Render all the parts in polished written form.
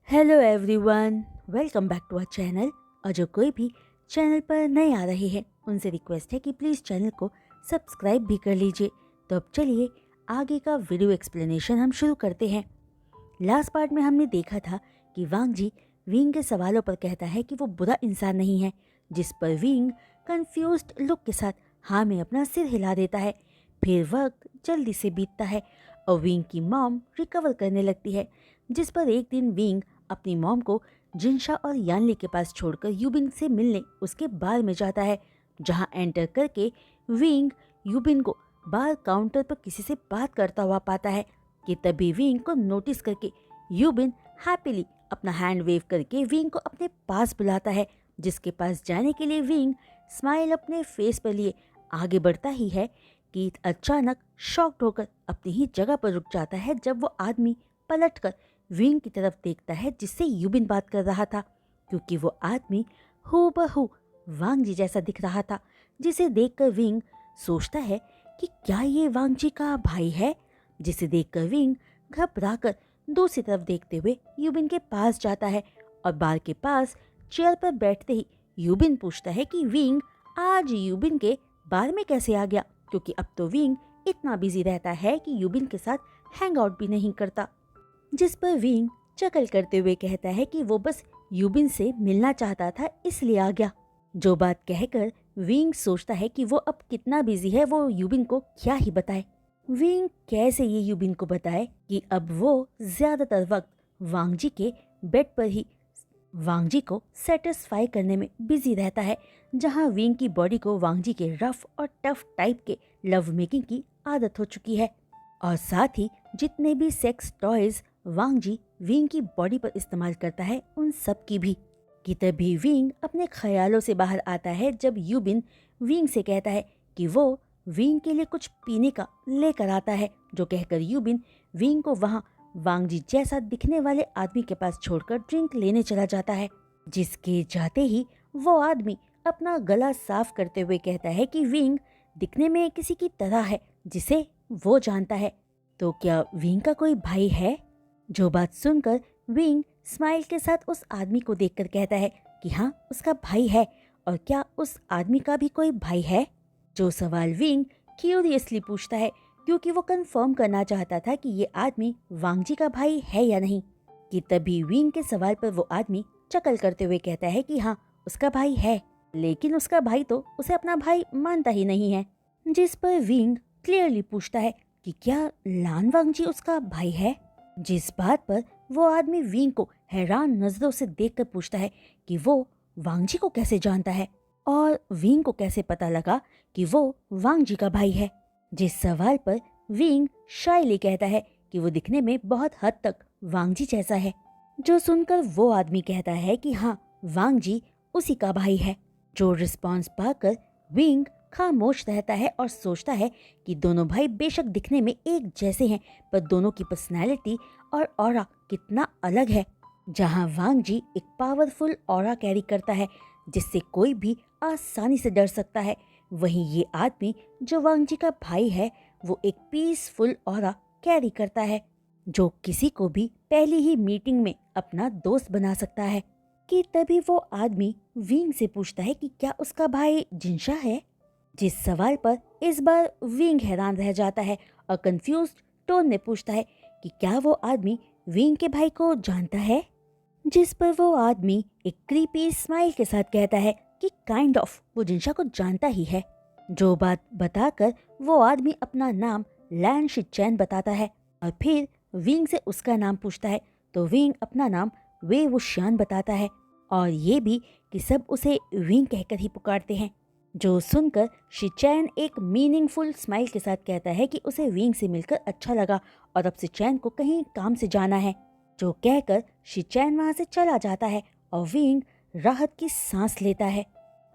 Hello everyone, welcome back to our channel. और जो कोई भी चैनल पर नए आ रहे हैं उनसे रिक्वेस्ट है कि प्लीज़ चैनल को सब्सक्राइब भी कर लीजिए। तो अब चलिए आगे का वीडियो एक्सप्लेनेशन हम शुरू करते हैं। लास्ट पार्ट में हमने देखा था कि वांग जी विंग के सवालों पर कहता है कि वो बुरा इंसान नहीं है, जिस पर विंग कंफ्यूज्ड लुक के साथ हाँ में अपना सिर हिला देता है। फिर वक्त जल्दी से बीतता है और विंग की मॉम रिकवर करने लगती है, जिस पर एक दिन विंग अपनी मॉम को जिनशा और यानली के पास छोड़कर यूबिन से मिलने उसके बार में जाता है, जहां एंटर करके विंग यूबिन को बार काउंटर पर किसी से बात करता हुआ पाता है कि तभी विंग को नोटिस करके यूबिन हैप्पीली अपना हैंड वेव करके विंग को अपने पास बुलाता है, जिसके पास जाने के लिए विंग स्माइल अपने फेस पर लिए आगे बढ़ता ही है कि अचानक शॉक्ड होकर अपनी ही जगह पर रुक जाता है जब वो आदमी पलटकर विंग की तरफ देखता है जिससे यूबिन बात कर रहा था, क्योंकि वो आदमी हूबहू वांग जी जैसा दिख रहा था, जिसे देखकर विंग सोचता है कि क्या ये वांग जी का भाई है। जिसे देखकर विंग घबराकर दूसरी तरफ देखते हुए यूबिन के पास जाता है और बार के पास चेयर पर बैठते ही यूबिन पूछता है कि विंग आज यूबिन के बार में कैसे आ गया, क्योंकि अब तो विंग इतना बिजी रहता है कि यूबिन के साथ हैंग आउट भी नहीं करता। जिस पर विंग चकल करते हुए कहता है कि वो बस यूबिन से मिलना चाहता था इसलिए आ गया। जो बात कहकर विंग सोचता है कि वो अब कितना बिजी है, वो यूबिन को क्या ही बताए। विंग कैसे ये यूबिन को बताए कि अब वो ज्यादातर वक्त वांग जी के बेड पर ही वांग जी को सेटिस्फाई करने में बिजी रहता है, जहां विंग की बॉडी को वांग जी के रफ और टफ टाइप के लव मेकिंग की आदत हो चुकी है। और साथ ही जितने भी सेक्स टॉयज वांग जी विंग की बॉडी पर इस्तेमाल करता है उन सब की भी। कि तभी विंग अपने ख्यालों से बाहर आता है जब यूबिन विंग से कहता है कि वो विंग के लिए कुछ पीने का लेकर आता है, जो कहकर यूबिन विंग को वहां वांग जी जैसा दिखने वाले आदमी के पास छोड़कर ड्रिंक लेने चला जाता है। जिसके जाते ही वो आदमी अपना गला साफ करते हुए कहता है कि विंग दिखने में किसी की तरह है जिसे वो जानता है, तो क्या विंग का कोई भाई है। जो बात सुनकर विंग स्माइल के साथ उस आदमी को देखकर कहता है कि हाँ उसका भाई है। और क्या उस आदमी का भी कोई भाई है। जो सवाल विंग क्यूरियसली पूछता है, क्योंकि वो कंफर्म करना चाहता था कि ये आदमी वांग जी का भाई है या नहीं। कि तभी विंग के सवाल पर वो आदमी चकल करते हुए कहता है कि हाँ उसका भाई है, लेकिन उसका भाई तो उसे अपना भाई मानता ही नहीं है। जिस पर विंग क्लियरली पूछता है कि क्या लान वांग जी उसका भाई है। जिस बात पर वो आदमी विंग को हैरान नजरों से देखकर पूछता है कि वो वांग जी को कैसे जानता है और विंग को कैसे पता लगा कि वो वांग जी का भाई है। जिस सवाल पर विंग शायली कहता है कि वो दिखने में बहुत हद तक वांग जी जैसा है। जो सुनकर वो आदमी कहता है कि हाँ वांग जी उसी का भाई है। जो रिस्पॉन्स पाकर विंग खामोश रहता है और सोचता है कि दोनों भाई बेशक दिखने में एक जैसे हैं, पर दोनों की पर्सनैलिटी और ऑरा कितना अलग है। जहां वांग जी एक पावरफुल ऑरा कैरी करता है जिससे कोई भी आसानी से डर सकता है, वहीं ये आदमी जो वांग जी का भाई है वो एक पीसफुल ऑरा कैरी करता है, जो किसी को भी पहली ही मीटिंग में अपना दोस्त बना सकता है। कि तभी वो आदमी विंग से पूछता है कि क्या उसका भाई जिनशा है। जिस सवाल पर इस बार विंग हैरान रह जाता है और कंफ्यूज्ड टोन में पूछता है कि क्या वो आदमी विंग के भाई को जानता है। जिस पर वो आदमी एक क्रीपी स्माइल के साथ कहता है कि काइंड ऑफ वो जिनशा को जानता ही है। जो बात बताकर वो आदमी अपना नाम लैन शिचैन बताता है और फिर विंग से उसका नाम पूछता है, तो विंग अपना नाम वे वुशियान बताता है और ये भी कि सब उसे विंग कहकर ही पुकारते हैं। जो सुनकर शिचैन एक मीनिंगफुल स्माइल के साथ कहता है कि उसे विंग से मिलकर अच्छा लगा और अब शिचैन को कहीं काम से जाना है। जो कहकर शिचैन वहां से चला जाता है और विंग राहत की सांस लेता है।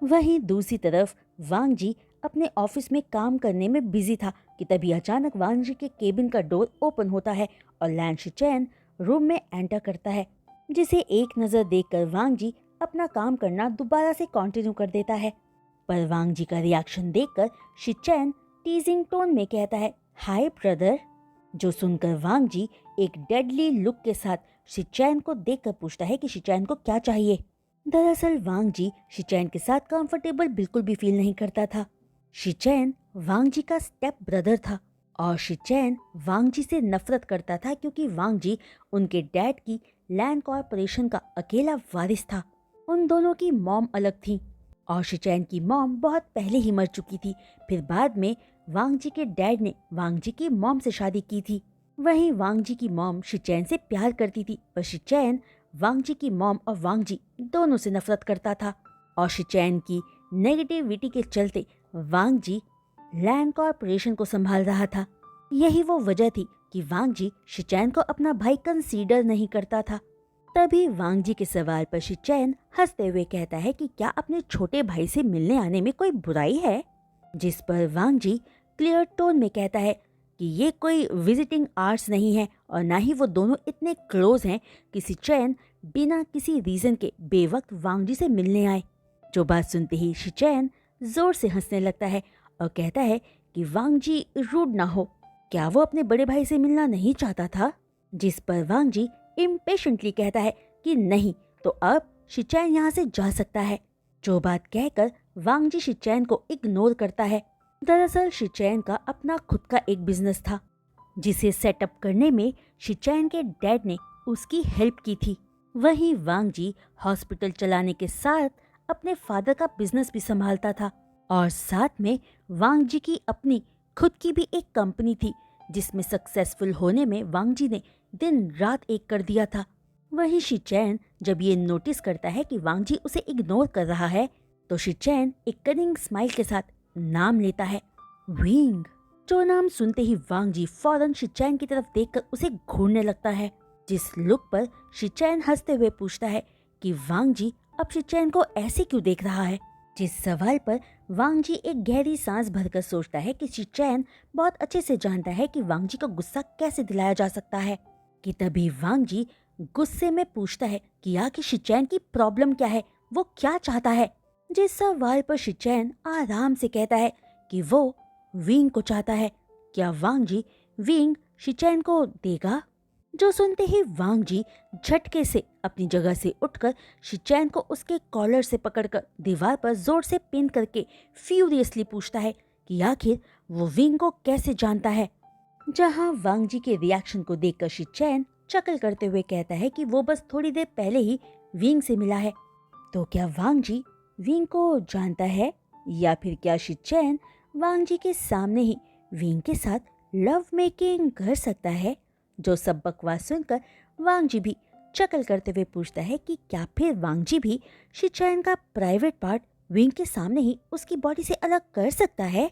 वहीं दूसरी तरफ वांग जी अपने ऑफिस में काम करने में बिजी था कि तभी अचानक वांग जी के केबिन का डोर ओपन होता है और लैन शिचैन रूम में एंटर करता है, जिसे एक नजर देखकर वांग जी अपना काम करना दोबारा से कंटिन्यू कर देता है। पर वांग जी का रिएक्शन देखकर शिचैन टीजिंग टोन में कहता है हाय ब्रदर। जो सुनकर वांग जी एक डेडली लुक के साथ शिचैन को देखकर पूछता है कि शिचैन को क्या चाहिए। दरअसल वांग जी शिचैन के साथ कंफर्टेबल बिल्कुल भी फील नहीं करता था। शिचैन वांग जी का स्टेप ब्रदर था और शिचैन वांग जी से नफरत करता था क्योंकि वांग जी उनके डैड की लैंड कॉर्पोरेशन का अकेला वारिस था। उन दोनों की मॉम अलग थी और शिचैन की मॉम बहुत पहले ही मर चुकी थी। फिर बाद में वांग जी के डैड ने वांग जी की मॉम से शादी की थी। वहीं वांग जी की मॉम शिचैन से प्यार करती थी, पर शिचैन वांग जी की मॉम और वांग जी दोनों से नफरत करता था और शिचैन की नेगेटिविटी के चलते वांग जी लैंड कॉर्पोरेशन को संभाल रहा था। यही वो वजह थी कि वांग जी शिचैन को अपना भाई कंसीडर नहीं करता था। तभी वांग जी के सवाल पर शिचैन हंसते हुए कहता है कि क्या अपने छोटे भाई से मिलने आने में कोई बुराई है, जिस पर वांग जी क्लियर टोन में कहता है कि ये कोई विजिटिंग आवर्स नहीं है और ना ही वो दोनों इतने क्लोज हैं कि शिचैन बिना किसी रीजन के बेवक्त वांग जी से मिलने आए। जो बात सुनते ही शिचैन जोर से हंसने लगता है और कहता है कि वांग जी रूड ना हो, क्या वो अपने बड़े भाई से मिलना नहीं चाहता था, जिस पर वांग जी इम्पेशेंटली कहता है कि नहीं तो अब शिचैन यहाँ से जा सकता है। जो बात कहकर वांग जी शिचैन को इग्नोर करता है। दरअसल शिचैन का अपना खुद का एक बिजनेस था जिसे सेटअप करने में शिचैन के डैड ने उसकी हेल्प की थी। वहीं वांग जी हॉस्पिटल चलाने के साथ अपने फादर का बिजनेस भी संभालता था और साथ में वांग जी की अपनी खुद की भी एक कंपनी थी जिसमें सक्सेसफुल होने में वांग जी ने दिन रात एक कर दिया था। वहीं शिचैन जब ये नोटिस करता है कि वांग जी उसे इग्नोर कर रहा है तो शिचैन एक कनिंग स्माइल के साथ नाम लेता है विंग। जो नाम सुनते ही वांग जी फौरन शिचैन की तरफ देखकर उसे घूरने लगता है, जिस लुक पर शिचैन हंसते हुए पूछता है कि वांग जी अब शिचैन को ऐसे क्यों देख रहा है। जिस सवाल पर वांग जी एक गहरी सांस भरकर सोचता है कि शिचैन बहुत अच्छे से जानता है कि वांग जी को गुस्सा कैसे दिलाया जा सकता है, कि तभी वांग जी गुस्से में पूछता है कि आखिर शिचैन की प्रॉब्लम क्या है, वो क्या चाहता है। जिस सवाल पर शिचैन आराम से कहता है कि वो विंग को चाहता है। क्या वांग जी विंग शिचैन को देगा? जो सुनते ही वांग जी झटके से अपनी जगह से उठकर शिचैन को उसके कॉलर से पकड़कर दीवार पर जोर से पिन करके फ्यूरियसली पूछता है कि आखिर वो विंग को कैसे जानता है। जहां वांग जी के रिएक्शन को देखकर शिचैन चकल करते हुए कहता है कि वो बस थोड़ी देर पहले ही विंग से मिला है। तो क्या वांग जी विंग को जानता है या फिर क्या शिचैन वांग जी के सामने ही विंग के साथ लव मेकिंग कर सकता है? जो सब बकवास सुनकर वांग जी भी चकल करते हुए पूछता है कि क्या फिर वांग जी भी शिचैन का प्राइवेट पार्ट विंग के सामने ही उसकी बॉडी से अलग कर सकता है?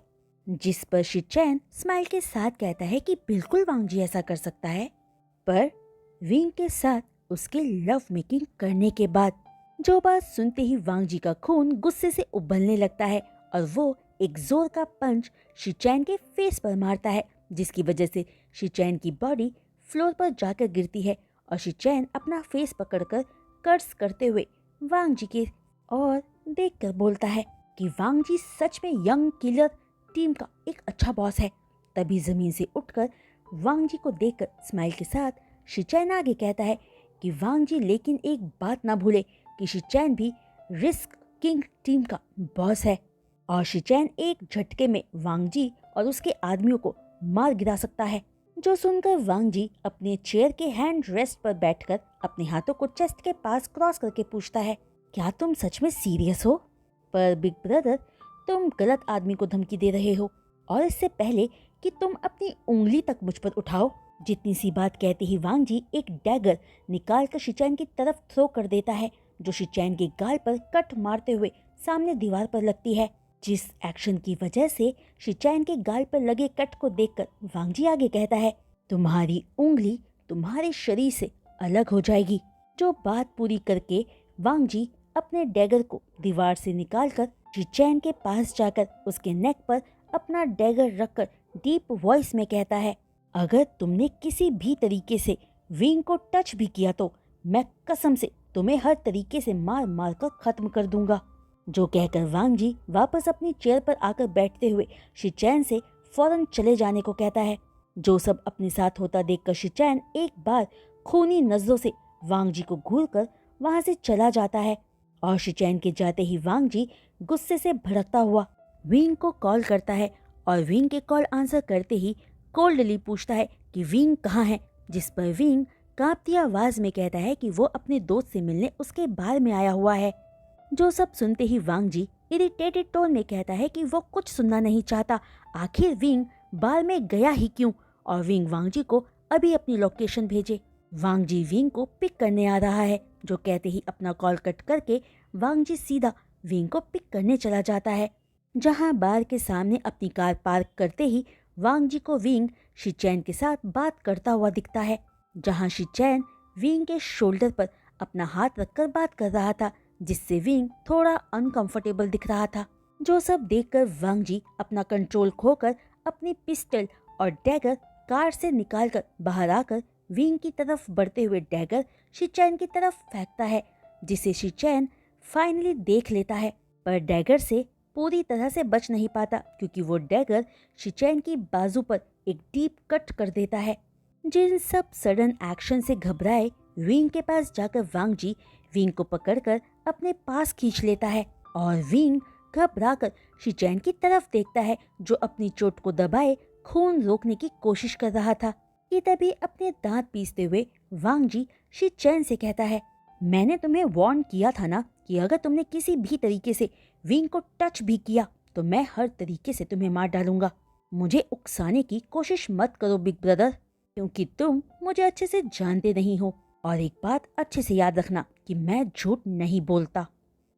जिस पर शिचैन स्माइल के साथ कहता है कि बिल्कुल वांग जी ऐसा कर सकता है, पर विंग के साथ उसके लव मेकिंग करने के बाद। जो बात सुनते ही वांग जी का खून गुस्से से उबलने लगता है और वो एक जोर का पंच शिचैन के फेस पर मारता है, जिसकी वजह से शिचैन की बॉडी फ्लोर पर जाकर गिरती है और शिचैन अपना फेस पकड़कर कर्स करते हुए वांग जी के और देखकर बोलता है कि वांग जी सच में यंग किलर टीम का एक अच्छा बॉस है। तभी जमीन से उठकर वांग जी को देखकर स्माइल के साथ शिचैन आगे कहता है कि वांग जी लेकिन एक बात ना भूले कि शिचैन भी रिस्क किंग टीम का बॉस है और शिचैन एक झटके में वांग जी और उसके आदमियों को मार गिरा सकता है। जो सुनकर वांग जी अपने चेयर के हैंड रेस्ट पर बैठकर अपने हाथों को चेस्ट के पास क्रॉस करके पूछता है, क्या तुम सच में सीरियस हो? पर बिग ब्रदर, तुम गलत आदमी को धमकी दे रहे हो और इससे पहले कि तुम अपनी उंगली तक मुझ पर उठाओ। जितनी सी बात कहते ही वांग जी एक डैगर निकाल कर शिचैन की तरफ थ्रो कर देता है, जो शिचैन के गाल पर कट मारते हुए सामने दीवार पर लगती है। जिस एक्शन की वजह से शिचैन के गाल पर लगे कट को देखकर वांग जी आगे कहता है, तुम्हारी उंगली तुम्हारे शरीर से अलग हो जाएगी। जो बात पूरी करके वांग जी अपने डैगर को दीवार से निकालकर शिचैन के पास जाकर उसके नेक पर अपना डैगर रखकर डीप वॉइस में कहता है, अगर तुमने किसी भी तरीके से विंग को टच भी किया तो मैं कसम से तुम्हें हर तरीके से मार मार कर खत्म कर दूंगा। जो कहकर वांग जी वापस अपनी चेयर पर आकर बैठते हुए शिचैन से फौरन चले जाने को कहता है। जो सब अपने साथ होता देखकर शिचैन एक बार खूनी नजरों से वांग जी को घूरकर वहां से चला जाता है। और शिचैन के जाते ही वांग जी गुस्से से भड़कता हुआ विंग को कॉल करता है और विंग के कॉल आंसर करते ही कोल्डली पूछता है कि विंग कहाँ है, जिस पर विंग कांपती आवाज में कहता है कि वो अपने दोस्त से मिलने उसके बार में आया हुआ है। जो सब सुनते ही वांग जी इरिटेटेड टोन में कहता है कि वो कुछ सुनना नहीं चाहता, आखिर विंग बार में गया ही क्यों, और विंग वांग जी को अभी अपनी लोकेशन भेजे। वांग जी विंग को पिक करने आ रहा है, जो कहते ही अपना कॉल कट करके वांग जी सीधा विंग को पिक करने चला जाता है। जहां बार के सामने अपनी कार पार्क करते ही वांग जी को विंग शिचैन के साथ बात करता हुआ दिखता है, जहां शिचैन विंग के शोल्डर पर अपना हाथ रखकर बात कर रहा था, जिससे विंग थोड़ा अनकंफर्टेबल दिख रहा था। जो सब देखकर वांग जी अपना कंट्रोल खोकर अपनी पिस्टल और डैगर कार से निकालकर बाहर आकर विंग की तरफ बढ़ते हुए डैगर शिचैन की तरफ फेंकता है, जिसे शिचैन फाइनली देख लेता है, पर डैगर से पूरी तरह से बच नहीं पाता क्योंकि वो डैगर शिचैन की बाजू पर एक डीप कट कर देता है। जिन सब सडन एक्शन से घबराए विंग के पास जाकर वांग जी विंग को पकड़कर अपने पास खींच लेता है और विंग घबराकर शिचैन की तरफ देखता है, जो अपनी चोट को दबाए खून रोकने की कोशिश कर रहा था। कि तभी अपने दांत पीसते हुए वांग जी शिचैन से कहता है, मैंने तुम्हें वार्न किया था ना कि अगर तुमने किसी भी तरीके से विंग को टच भी किया तो मैं हर तरीके से तुम्हें मार डालूंगा। मुझे उकसाने की कोशिश मत करो बिग ब्रदर, क्योंकि तुम मुझे अच्छे से जानते नहीं हो, और एक बात अच्छे से याद रखना कि मैं झूठ नहीं बोलता।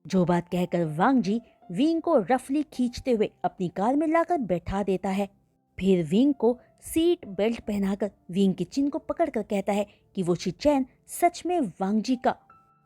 जो बात कहकर वांग जी विंग को रफली खींचते हुए अपनी कार में लाकर बैठा देता है। फिर विंग को सीट बेल्ट पहनाकर विंग के चिन को पकड़कर कहता है कि वो शिचैन सच में वांग जी का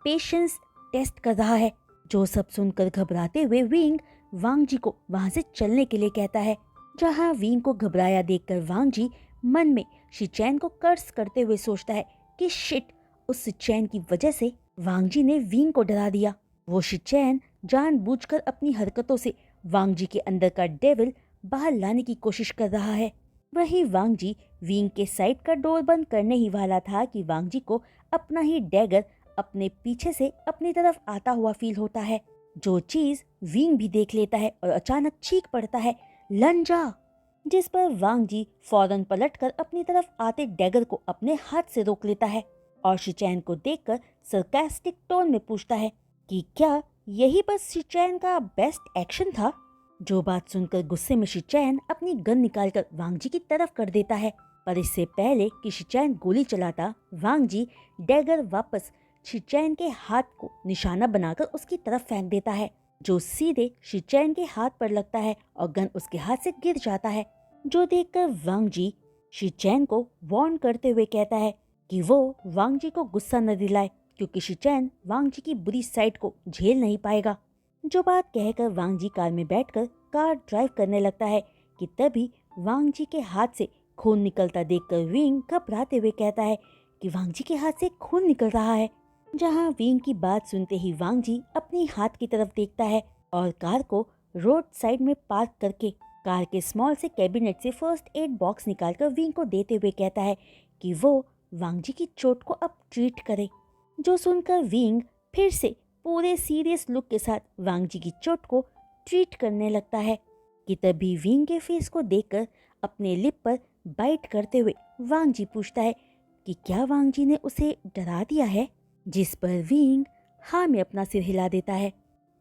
पेशेंस टेस्ट कर रहा है। जो सब सुनकर घबराते हुए विंग वांग जी को वहां से चलने के लिए कहता है, जहां विंग को घबराया देखकर वांग जी मन में शिचैन को कर्स करते हुए सोचता है कि शिट, उस शिचैन की वजह से वांग जी ने विंग को डरा दिया। वो शिचैन जानबूझकर अपनी हरकतों से वांग जी के अंदर का डेविल बाहर लाने की कोशिश कर रहा है। वही वांग जी विंग के साइड का डोर बंद करने ही वाला था कि वांग जी को अपना ही डैगर अपने पीछे से अपनी तरफ आता हुआ फील होता है, जो चीज विंग भी देख लेता है और अचानक चीख पड़ता है, लंजा, जिस पर वांग जी फौरन पलटकर अपनी तरफ आते डैगर को अपने हाथ से रोक लेता है और शिचैन को देखकर सरकास्टिक टोन में पूछता है कि क्या यही बस शिचैन का बेस्ट एक्शन था। जो बात सुनकर गुस्से में शिचैन अपनी गन निकालकर वांग जी की तरफ कर देता है, पर इससे पहले कि शिचैन गोली चलाता वांग जी डैगर वापस शिचैन के हाथ को निशाना बनाकर उसकी तरफ फेंक देता है, जो सीधे शिचैन के हाथ पर लगता है और गन उसके हाथ से गिर जाता है। जो देखकर वांग जी शिचैन को वार्न करते हुए कहता है कि वो वांग जी को गुस्सा न दिलाए, क्योंकि शिचैन वांग जी की बुरी साइड को झेल नहीं पाएगा। जो बात कहकर वांग जी कार में बैठकर कार ड्राइव करने लगता है कि तभी वांग जी के हाथ से खून निकलता देखकर विंग घबराते हुए कहता है कि वांग जी के हाथ से खून निकल रहा है। जहां विंग की बात सुनते ही वांग जी अपनी हाथ की तरफ देखता है और कार को रोड साइड में पार्क करके कार के स्मॉल से कैबिनेट से फर्स्ट एड बॉक्स निकालकर विंग को देते हुए कहता है कि वो वांग जी की चोट को अब ट्रीट करे। जो सुनकर विंग फिर से पूरे सीरियस लुक के साथ वांग जी की चोट को ट्रीट करने लगता है कि तभी विंग के फेस को देखकर अपने लिप पर बाइट करते हुए वांग जी पूछता है कि क्या वांग जी ने उसे डरा दिया है, जिस पर विंग हाँ में अपना सिर हिला देता है।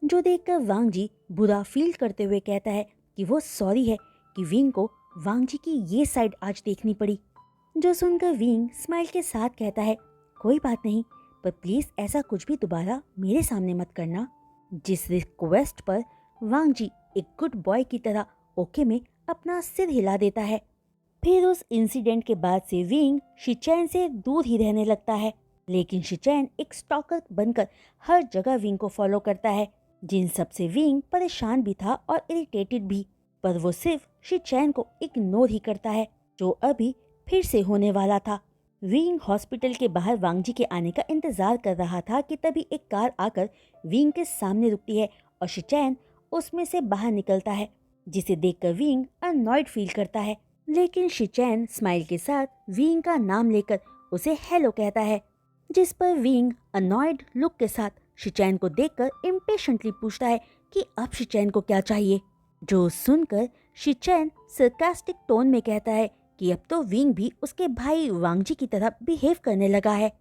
जो देखकर वांग जी बुरा फील करते हुए कहता है कि वो सॉरी है कि विंग को वांग जी की ये साइड आज देखनी पड़ी। जो सुनकर विंग स्माइल के साथ कहता है, कोई बात नहीं, पर प्लीज ऐसा कुछ भी दोबारा मेरे सामने मत करना। जिस रिक्वेस्ट पर वांग जी एक गुड बॉय की तरह ओके में अपना सिर हिला देता है। फिर उस इंसिडेंट के बाद से विंग शिचैन से दूर ही रहने लगता है, लेकिन शिचैन एक स्टॉकर बनकर हर जगह विंग को फॉलो करता है, जिन सब से विंग परेशान भी था और इरिटेटेड भी, पर वो सिर्फ शिचैन को इग्नोर ही करता है, जो अभी फिर से होने वाला था। विंग हॉस्पिटल के बाहर वांग जी के आने का इंतजार कर रहा था कि तभी एक कार आकर विंग के सामने रुकती है और शिचैन उसमें से बाहर निकलता है, जिसे देखकर विंग अननॉयड फील करता है। लेकिन शिचैन स्माइल के साथ विंग का नाम लेकर उसे हेलो कहता है, जिस पर विंग अनॉयड लुक के साथ शिचैन को देखकर इम्पेशेंटली पूछता है कि अब शिचैन को क्या चाहिए। जो सुनकर शिचैन सरकास्टिक टोन में कहता है कि अब तो विंग भी उसके भाई वांगजी की तरह बिहेव करने लगा है,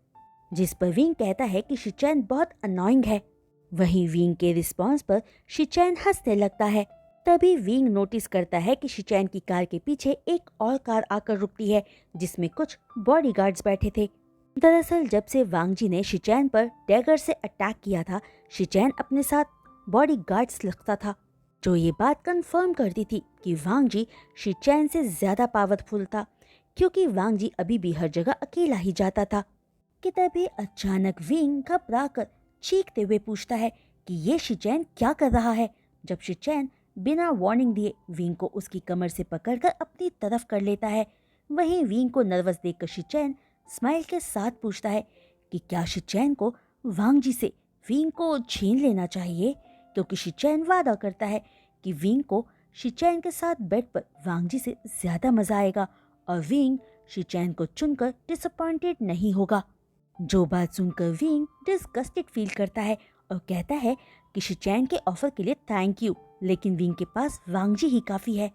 जिस पर विंग कहता है कि शिचैन बहुत अनोइंग है। वहीं विंग के रिस्पॉन्स पर शिचैन हंसने लगता है। तभी विंग नोटिस करता है कि शिचैन की कार के पीछे एक और कार आकर रुकती है, जिसमें कुछ बॉडीगार्ड्स बैठे थे। दरअसल जब से वांगजी ने शिचैन पर डैगर से अटैक किया था, शिचैन अपने साथ बॉडीगार्ड्स रखता था, जो ये बात कंफर्म करती थी कि वांगजी शिचैन से ज्यादा पावरफुल था, क्योंकि वांगजी अभी भी हर जगह अकेला ही जाता था। कि तभी अचानक विंग घबराकर चीखते हुए पूछता है कि ये शिचैन क्या कर रहा है। जब शिचैन बिना वार्निंग दिए विंग को उसकी कमर से पकड़कर अपनी तरफ कर लेता है। वहीं विंग को नर्वस देखकर शिचैन स्माइल के साथ पूछता है कि क्या शिचैन को वांगजी से विंग को छीन लेना चाहिए, क्योंकि शिचैन वादा करता है कि विंग को शिचैन के साथ बेड पर वांगजी से ज्यादा मजा आएगा और विंग शिचैन को चुनकर डिसअपॉइंटेड नहीं होगा। जो बात सुनकर विंग डिस्गस्टेड फील करता है और कहता है कि शिचैन के ऑफर के लिए थैंक यू, लेकिन विंग के पास वांगजी ही काफी है।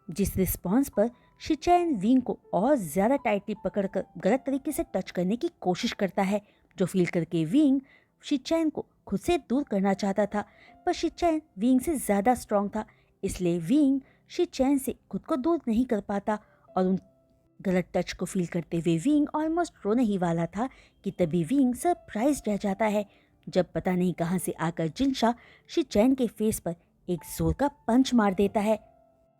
जिस रिस्पॉन्स पर शिचैन विंग को और ज्यादा टाइटली पकड़कर गलत तरीके से टच करने की कोशिश करता है, जो फील करके विंग शिचैन को खुद से दूर करना चाहता था, पर शिचैन विंग से ज्यादा स्ट्रांग था, इसलिए विंग शिचैन से खुद को दूर नहीं कर पाता और उन गलत टच को फील करते हुए विंग ऑलमोस्ट रोने ही वाला था कि तभी विंग सरप्राइज रह जाता है जब पता नहीं कहां से आकर जिनशा शिचैन के फेस पर एक जोर का पंच मार देता है,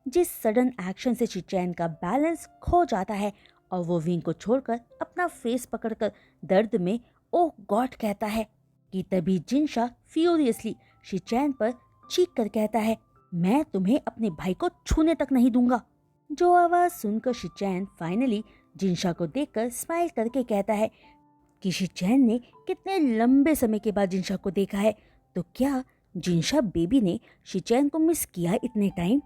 जिस सडन एक्शन से शिचैन का बैलेंस खो जाता है और वो विंग को छोड़कर अपना फेस पकड़कर दर्द में ओह गॉड कहता है। कि तभी जिनशा फ्यूरियसली शिचैन पर चीख कर कहता है, मैं तुम्हें अपने भाई को छूने तक नहीं दूंगा। जो आवाज सुनकर शिचैन फाइनली जिनशा को देखकर स्माइल करके कहता है कि शिचैन ने कितने लंबे समय के बाद जिनशा को देखा है, तो क्या जिनशा बेबी ने शिचैन को मिस किया इतने टाइम।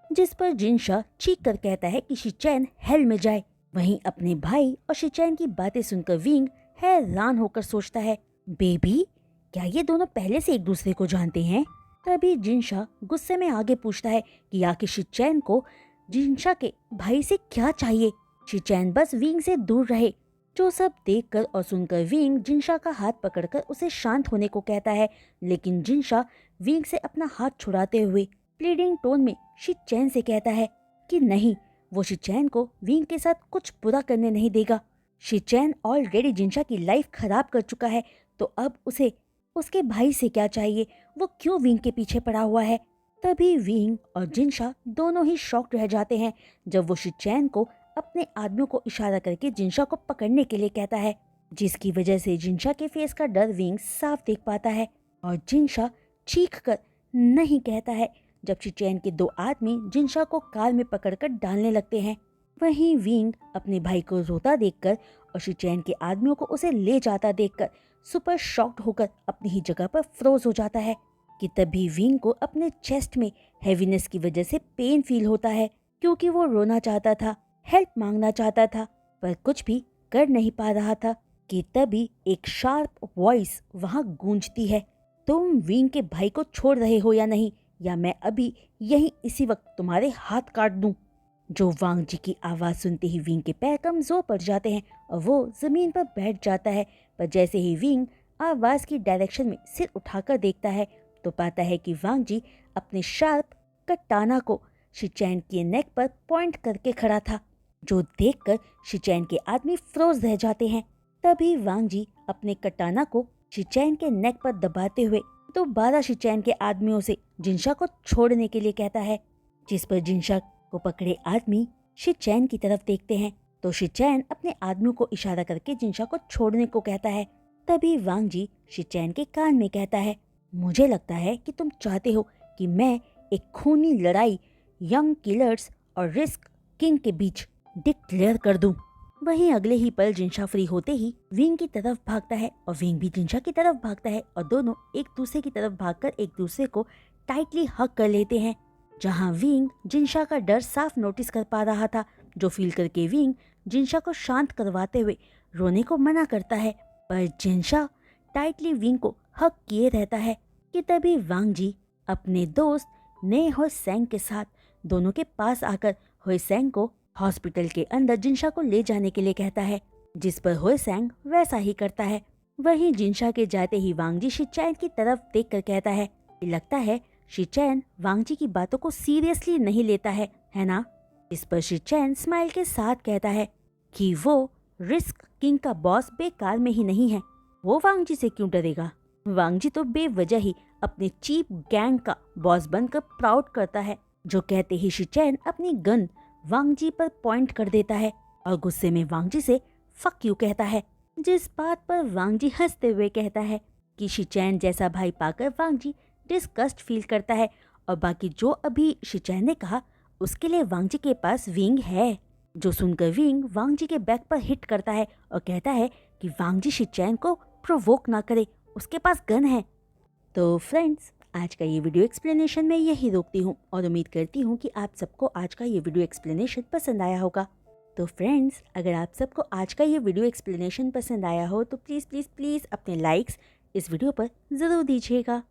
जिस पर जिनशा चीख कर कहता है कि शिचैन हेल में जाए। वहीं अपने भाई और शिचैन की बातें सुनकर विंग हैरान होकर सोचता है, बेबी क्या ये दोनों पहले से एक दूसरे को जानते हैं। तभी जिनशा गुस्से में आगे पूछता है कि आखिर शिचैन को जिनशा के भाई से क्या चाहिए। शिचैन बस विंग से दूर रहे। जो सब देखकर और सुनकर विंग जिनशा का हाथ पकड़कर उसे शांत होने को कहता है, लेकिन जिनशा विंग से अपना हाथ छुड़ाते हुए प्लीडिंग टोन में शिचैन से कहता है कि नहीं, वो शिचैन को विंग के साथ कुछ बुरा करने नहीं देगा। शिचैन ऑलरेडी जिनशा की लाइफ खराब कर चुका है, तो अब उसे उसके भाई से क्या चाहिए, वो क्यों विंग के पीछे पड़ा हुआ है। तभी विंग और जिनशा दोनों ही शॉक्ड रह जाते हैं जब वो शिचैन को अपने आदमियों को इशारा करके जिनशा को पकड़ने के लिए कहता है, जिसकी वजह से जिनशा के फेस का डर विंग साफ देख पाता है और जिनशा चीख कर नहीं कहता है जब शिचैन के दो आदमी जिनशा को कार में पकड़कर डालने लगते हैं। वहीं विंग अपने भाई को रोता देखकर और शिचैन के आदमियों को उसे ले जाता देखकर सुपर शॉक्ड होकर अपनी ही जगह पर फ्रोज हो जाता है। कि तभी विंग को अपने चेस्ट में हेवीनेस की वजह से पेन फील होता है, क्योंकि वो रोना चाहता था, हेल्प मांगना चाहता था, पर कुछ भी कर नहीं पा रहा था। कि तभी एक शार्प वॉइस वहां गूंजती है, तुम विंग के भाई को छोड़ रहे हो या नहीं, या मैं अभी यहीं इसी वक्त तुम्हारे हाथ काट दूं। जो वांगजी की आवाज सुनते ही विंग के पैर कमजोर पड़ जाते हैं और वो जमीन पर बैठ जाता है, पर जैसे ही विंग आवाज की डायरेक्शन में सिर उठाकर देखता है तो पाता है कि वांगजी अपने शार्प कटाना को शिचैन के नेक पर पॉइंट करके खड़ा था, जो देखकर शिचैन के आदमी फ्रोज रह जाते हैं। तभी वांगजी अपने कटाना को शिचैन के नेक पर दबाते हुए दोबारा शिचैन के आदमियों से जिनशा को छोड़ने के लिए कहता है, जिस पर जिनशा को पकड़े आदमी शिचैन की तरफ देखते हैं तो शिचैन अपने आदमियों को इशारा करके जिनशा को छोड़ने को कहता है। तभी वांगजी शिचैन के कान में कहता है, मुझे लगता है कि तुम चाहते हो कि मैं एक खूनी लड़ाई यंग किलर्स और रिस्क किंग के बीच डिक्लेयर कर दूं। वहीं अगले ही पल जिनशा फ्री होते ही विंग की तरफ भागता है और विंग भी जिनशा की तरफ भागता है और दोनों एक दूसरे की तरफ भागकर एक दूसरे को टाइटली हग कर लेते हैं। जहां विंग जिनशा का डर साफ नोटिस कर पा रहा था, जो फील करके विंग जिनशा को शांत करवाते हुए रोने को मना करता है, पर जिनशा टाइटली विंग को हक किए रहता है कि तभी वांग जी अपने दोस्त ने होसेंग के साथ दोनों के पास आकर होसेंग को हॉस्पिटल के अंदर जिनशा को ले जाने के लिए कहता है, जिस पर होसेंग वैसा ही करता है। वहीं जिनशा के जाते ही वांग जी शिचैन की तरफ देखकर कहता है, लगता है शिचैन वांग जी की बातों को सीरियसली नहीं लेता है ना? इस पर शिचैन स्माइल के साथ कहता है कि वो रिस्क किंग का बॉस बेकार में ही नहीं है, वो वांग जी से क्यों डरेगा? वांग जी तो बेवजह ही अपने चीप गैंग का बॉस बनकर प्राउड करता है। जो कहते ही शिचैन अपनी गन वांग जी पर पॉइंट कर देता है और गुस्से में वांग जी से फक यू कहता है, जिस बात पर वांग जी हंसते हुए कहता है कि शिचैन जैसा भाई पाकर वांग जी डिस्गस्ट फील करता है और बाकी जो अभी शिचैन ने कहा उसके लिए वांग जी के पास विंग है। जो सुनकर विंग वांग जी के बैक पर हिट करता है और कहता है कि वांग जी शिचैन को प्रोवोक ना करे, उसके पास गन है। तो फ्रेंड्स, आज का ये वीडियो एक्सप्लेनेशन मैं यही रोकती हूँ और उम्मीद करती हूँ कि आप सबको आज का ये वीडियो एक्सप्लेनेशन पसंद आया होगा। तो फ्रेंड्स, अगर आप सबको आज का ये वीडियो एक्सप्लेनेशन पसंद आया हो तो प्लीज़ प्लीज़ प्लीज़ अपने लाइक्स इस वीडियो पर ज़रूर दीजिएगा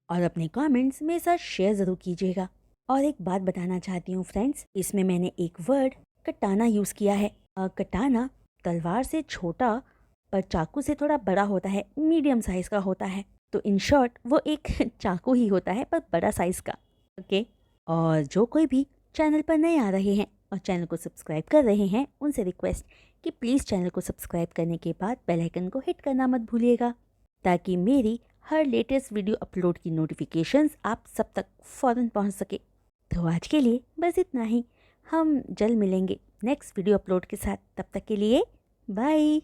और अपने कमेंट्स मेरे साथ शेयर ज़रूर कीजिएगा। और एक बात बताना चाहती हूँ फ्रेंड्स, इसमें मैंने एक वर्ड कटाना यूज़ किया है। कटाना तलवार से छोटा पर चाकू से थोड़ा बड़ा होता है, मीडियम साइज़ का होता है। तो इन शॉर्ट वो एक चाकू ही होता है पर बड़ा साइज़ का। ओके। और जो कोई भी चैनल पर नए आ रहे हैं और चैनल को सब्सक्राइब कर रहे हैं, उनसे रिक्वेस्ट कि प्लीज़ चैनल को सब्सक्राइब करने के बाद बेल आइकन को हिट करना मत भूलिएगा, ताकि मेरी हर लेटेस्ट वीडियो अपलोड की नोटिफिकेशंस आप सब तक फ़ौरन पहुंच सके। तो आज के लिए बस इतना ही। हम जल्द मिलेंगे नेक्स्ट वीडियो अपलोड के साथ। तब तक के लिए बाय।